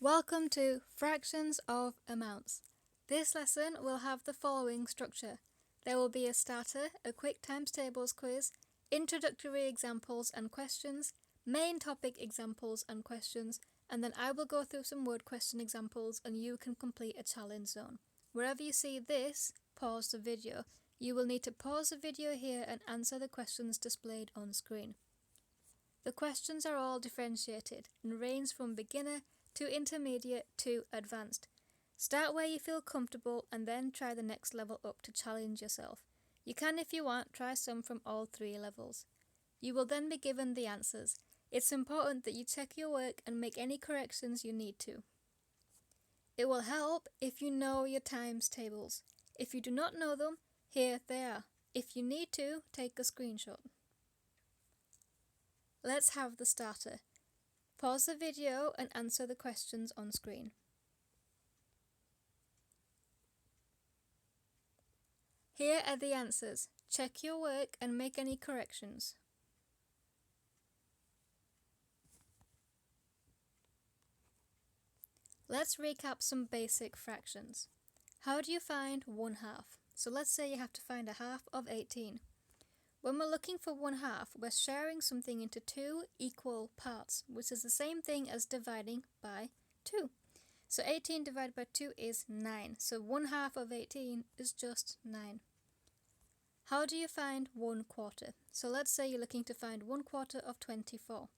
Welcome to Fractions of Amounts. This lesson will have the following structure. There will be a starter, a quick times tables quiz, introductory examples and questions, main topic examples and questions, and then I will go through some word question examples and you can complete a challenge zone. Wherever you see this, pause the video. You will need to pause the video here and answer the questions displayed on screen. The questions are all differentiated and range from beginner to intermediate to advanced. Start where you feel comfortable and then try the next level up to challenge yourself. You can, if you want, try some from all three levels. You will then be given the answers. It's important that you check your work and make any corrections you need to. It will help if you know your times tables. If you do not know them, here they are. If you need to, take a screenshot. Let's have the starter. Pause the video and answer the questions on screen. Here are the answers. Check your work and make any corrections. Let's recap some basic fractions. How do you find 1/2? So let's say you have to find a half of 18. When we're looking for 1/2, we're sharing something into two equal parts, which is the same thing as dividing by 2. So 18 divided by 2 is 9. So 1/2 of 18 is just 9. How do you find 1/4? So let's say you're looking to find 1/4 of 24.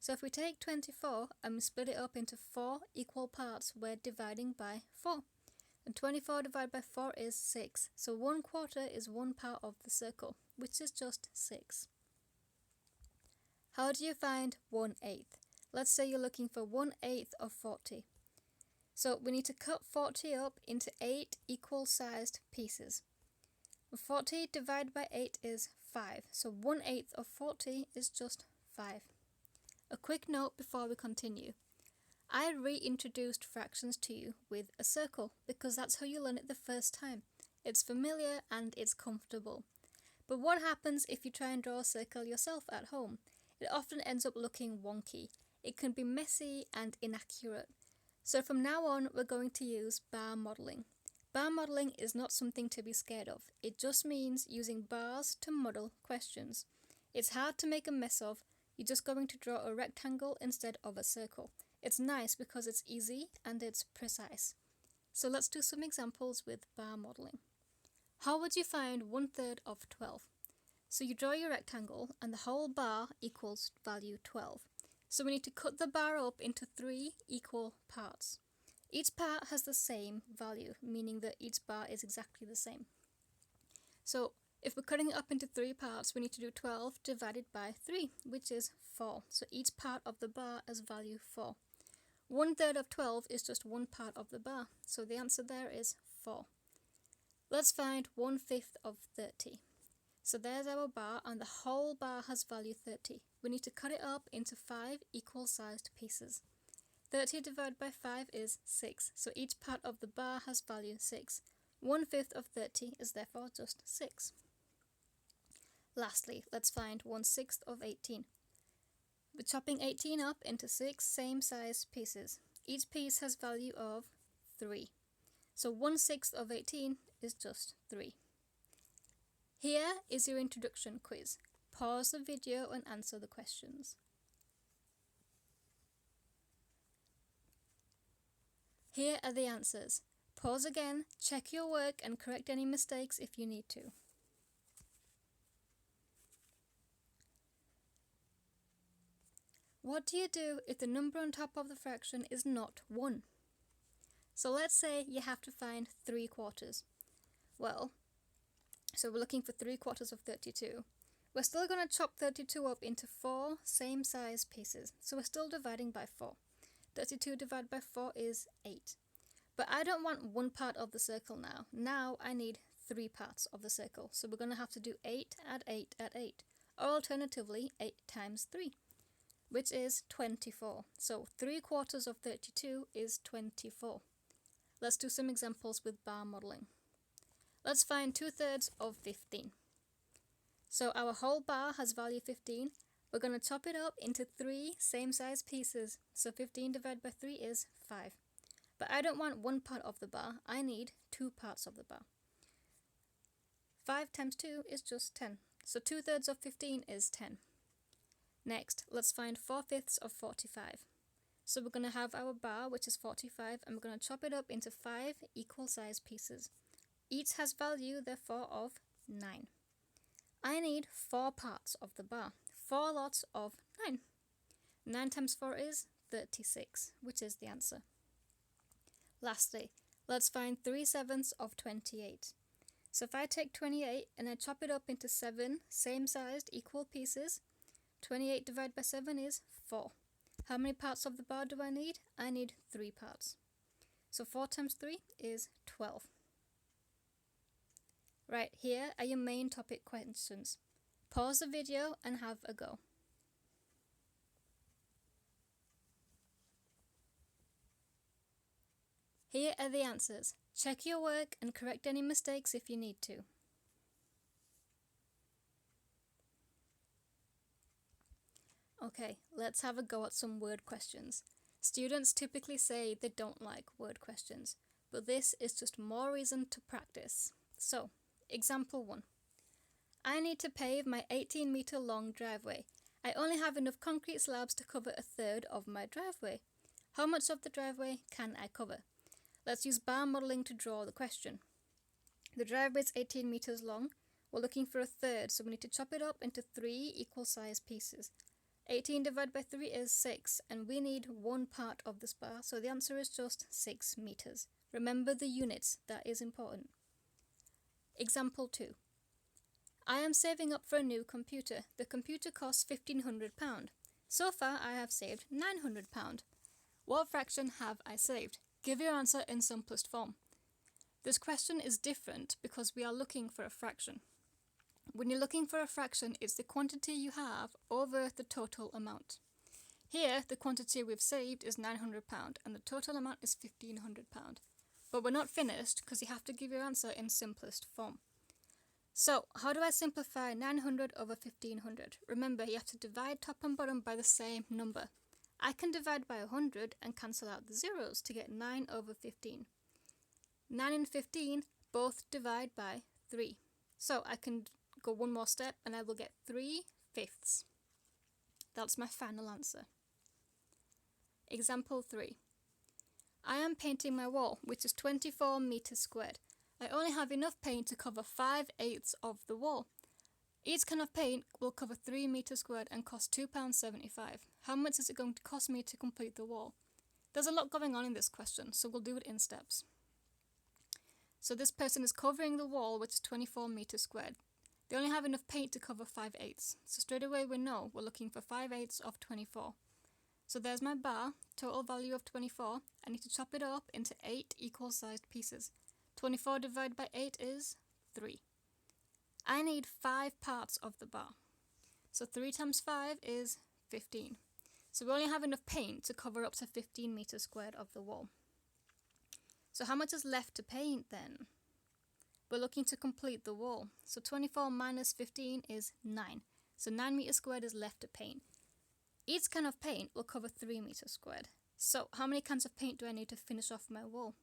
So if we take 24 and we split it up into 4 equal parts, we're dividing by 4. And 24 divided by 4 is 6. So 1/4 is one part of the circle, which is just 6. How do you find 1/8? Let's say you're looking for 1/8 of 40. So we need to cut 40 up into 8 equal sized pieces. 40 divided by 8 is 5. So 1/8 of 40 is just 5. A quick note before we continue. I reintroduced fractions to you with a circle because that's how you learn it the first time. It's familiar and it's comfortable. But what happens if you try and draw a circle yourself at home? It often ends up looking wonky. It can be messy and inaccurate. So from now on, we're going to use bar modelling. Bar modelling is not something to be scared of. It just means using bars to model questions. It's hard to make a mess of. You're just going to draw a rectangle instead of a circle. It's nice because it's easy and it's precise. So let's do some examples with bar modelling. How would you find 1/3 of 12? So you draw your rectangle and the whole bar equals value 12. So we need to cut the bar up into 3 equal parts. Each part has the same value, meaning that each bar is exactly the same. So if we're cutting it up into 3 parts, we need to do 12 divided by 3, which is 4. So each part of the bar has value 4. 1/3 of 12 is just one part of the bar, so the answer there is 4. Let's find 1/5 of 30. So there's our bar, and the whole bar has value 30. We need to cut it up into 5 equal sized pieces. 30 divided by 5 is 6, so each part of the bar has value 6. 1/5 of 30 is therefore just 6. Lastly, let's find 1/6 of 18. We're chopping 18 up into 6 same size pieces. Each piece has value of 3. So 1/6 of 18 is just 3. Here is your introduction quiz. Pause the video and answer the questions. Here are the answers. Pause again, check your work and correct any mistakes if you need to. What do you do if the number on top of the fraction is not 1? So let's say you have to find 3/4. Well, so we're looking for 3/4 of 32. We're still going to chop 32 up into 4 same size pieces. So we're still dividing by 4. 32 divided by 4 is 8. But I don't want one part of the circle now. Now I need 3 parts of the circle. So we're going to have to do 8 add 8 add 8. Or alternatively, 8 times 3. Which is 24. So 3/4 of 32 is 24. Let's do some examples with bar modelling. Let's find 2/3 of 15. So our whole bar has value 15. we're going to chop it up into 3 same size pieces. So 15 divided by 3 is 5. But I don't want one part of the bar, I need 2 parts of the bar. 5 times 2 is just 10. So 2/3 of 15 is 10. Next, let's find 4/5 of 45. So we're going to have our bar, which is 45, and we're going to chop it up into 5 equal size pieces. Each has value, therefore, of 9. I need 4 parts of the bar, 4 lots of 9. 9 times 4 is 36, which is the answer. Lastly, let's find 3/7 of 28. So if I take 28 and I chop it up into 7 same-sized equal pieces, 28 divided by 7 is 4. How many parts of the bar do I need? I need 3 parts. So 4 times 3 is 12. Right, here are your main topic questions. Pause the video and have a go. Here are the answers. Check your work and correct any mistakes if you need to. Okay, let's have a go at some word questions. Students typically say they don't like word questions, but this is just more reason to practice. So, example 1. I need to pave my 18-meter long driveway. I only have enough concrete slabs to cover 1/3 of my driveway. How much of the driveway can I cover? Let's use bar modelling to draw the question. The driveway is 18 meters long. We're looking for 1/3, so we need to chop it up into 3 equal size pieces. 18 divided by 3 is 6, and we need 1 part of this bar, so the answer is just 6 meters. Remember the units, that is important. Example 2. I am saving up for a new computer. The computer costs £1,500. So far I have saved £900. What fraction have I saved? Give your answer in simplest form. This question is different because we are looking for a fraction. When you're looking for a fraction, it's the quantity you have over the total amount. Here, the quantity we've saved is £900 and the total amount is £1,500. But we're not finished because you have to give your answer in simplest form. So, how do I simplify 900 over 1,500? Remember, you have to divide top and bottom by the same number. I can divide by 100 and cancel out the zeros to get 9 over 15. 9 and 15 both divide by 3. So I can go one more step and I will get 3/5. That's my final answer. Example 3. I am painting my wall, which is 24 meters squared. I only have enough paint to cover 5/8 of the wall. Each can of paint will cover 3 meters squared and cost £2.75. How much is it going to cost me to complete the wall? There's a lot going on in this question, so we'll do it in steps. So this person is covering the wall, which is 24 meters squared. They only have enough paint to cover 5/8. So straight away we know we're looking for 5/8 of 24. So there's my bar, total value of 24. I need to chop it up into 8 equal sized pieces. 24 divided by 8 is 3. I need 5 parts of the bar. So 3 times 5 is 15. So we only have enough paint to cover up to 15 meters squared of the wall. So how much is left to paint then? We're looking to complete the wall. So 24 minus 15 is 9. So 9 meters squared is left to paint. Each can of paint will cover 3 meters squared. So how many cans of paint do I need to finish off my wall?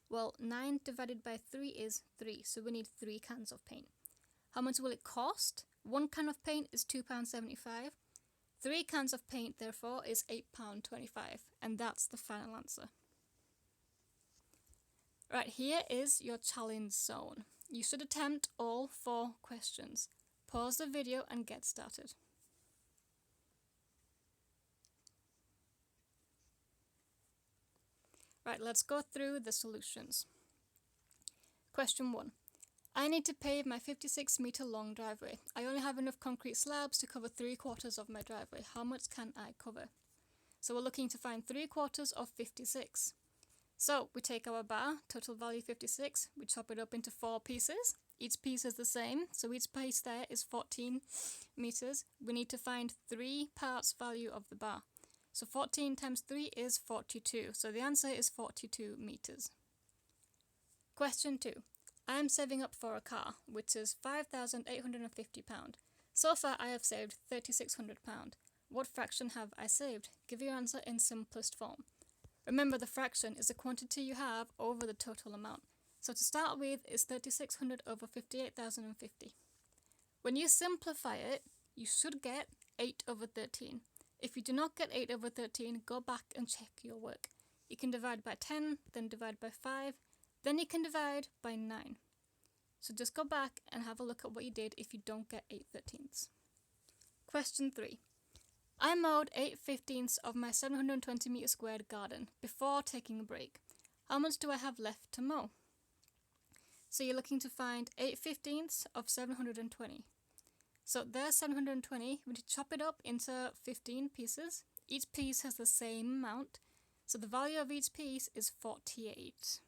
Well, 9 divided by 3 is 3, so we need 3 cans of paint. How much will it cost? 1 can of paint is £2.75. 3 cans of paint, therefore, is £8.25, and that's the final answer. Right, here is your challenge zone. You should attempt all 4 questions. Pause the video and get started. Right, let's go through the solutions. Question 1. I need to pave my 56-meter long driveway. I only have enough concrete slabs to cover 3/4 of my driveway. How much can I cover? So we're looking to find 3/4 of 56. So we take our bar, total value 56, we chop it up into 4 pieces. Each piece is the same, so each piece there is 14 meters. We need to find 3 parts value of the bar. So 14 times 3 is 42, so the answer is 42 meters. Question 2. I am saving up for a car, which is £5,850. So far I have saved £3,600. What fraction have I saved? Give your answer in simplest form. Remember, the fraction is the quantity you have over the total amount. So to start with is 3,600 over 58,050. When you simplify it, you should get 8 over 13. If you do not get 8 over 13, go back and check your work. You can divide by 10, then divide by 5, then you can divide by 9. So just go back and have a look at what you did if you don't get 8/13. Question 3. I mowed 8/15 of my 720 meter squared garden before taking a break. How much do I have left to mow? So you're looking to find 8/15 of 720. So there's 720. We need to chop it up into 15 pieces. Each piece has the same amount. So the value of each piece is 48.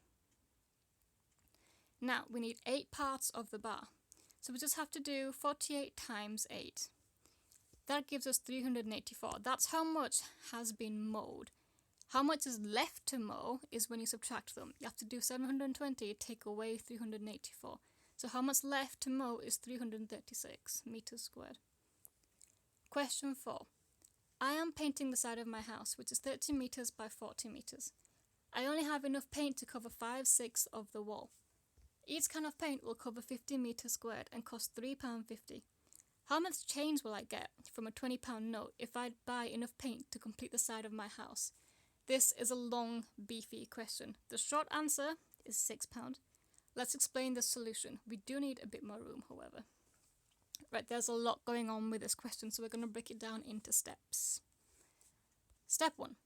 Now we need 8 parts of the bar. So we just have to do 48 times 8. That gives us 384. That's how much has been mowed. How much is left to mow is when you subtract them. You have to do 720, take away 384. So how much left to mow is 336 meters squared. Question 4. I am painting the side of my house, which is 30 meters by 40 meters. I only have enough paint to cover 5/6 of the wall. Each can of paint will cover 50 meters squared and cost £3.50. How much change will I get from a £20 note if I buy enough paint to complete the side of my house? This is a long, beefy question. The short answer is £6. Let's explain the solution. We do need a bit more room, however. Right, there's a lot going on with this question, so we're going to break it down into steps. Step 1.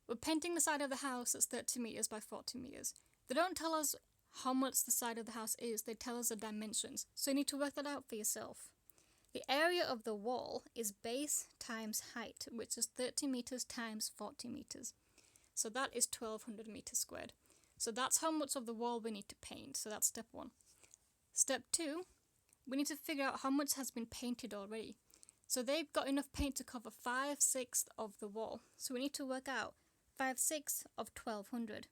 We're painting the side of the house that's 30 meters by 40 meters. They don't tell us how much the side of the house is, they tell us the dimensions, so you need to work that out for yourself. The area of the wall is base times height, which is 30 meters times 40 meters. So that is 1200 meters squared. So that's how much of the wall we need to paint. So that's step 1. Step 2, we need to figure out how much has been painted already. So they've got enough paint to cover 5/6 of the wall. So we need to work out 5/6 of 1200.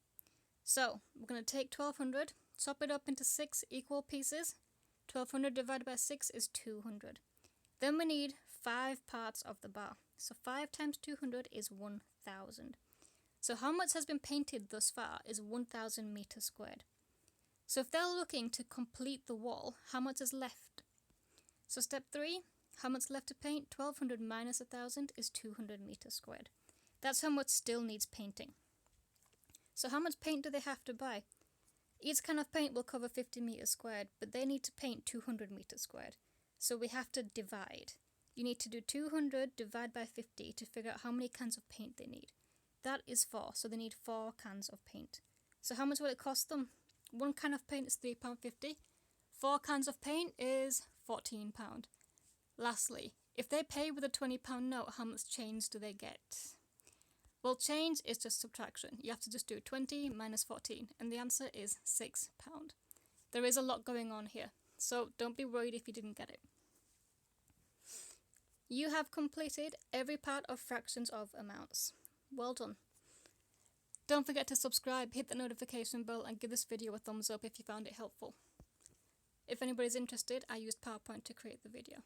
So we're going to take 1200, chop it up into 6 equal pieces. 1200 divided by 6 is 200. Then we need 5 parts of the bar. So 5 times 200 is 1000. So how much has been painted thus far is 1000 meters squared. So if they're looking to complete the wall, how much is left? So step 3, how much left to paint? 1200 minus 1000 is 200 meters squared. That's how much still needs painting. So how much paint do they have to buy? Each can of paint will cover 50 meters squared, but they need to paint 200 meters squared. So we have to divide. You need to do 200 divided by 50 to figure out how many cans of paint they need. That is 4, so they need 4 cans of paint. So how much will it cost them? 1 can of paint is £3.50. 4 cans of paint is £14. Lastly, if they pay with a £20 note, how much change do they get? Well, change is just subtraction. You have to just do 20 minus 14, and the answer is £6. There is a lot going on here, so don't be worried if you didn't get it. You have completed every part of fractions of amounts. Well done. Don't forget to subscribe, hit the notification bell, and give this video a thumbs up if you found it helpful. If anybody's interested, I used PowerPoint to create the video.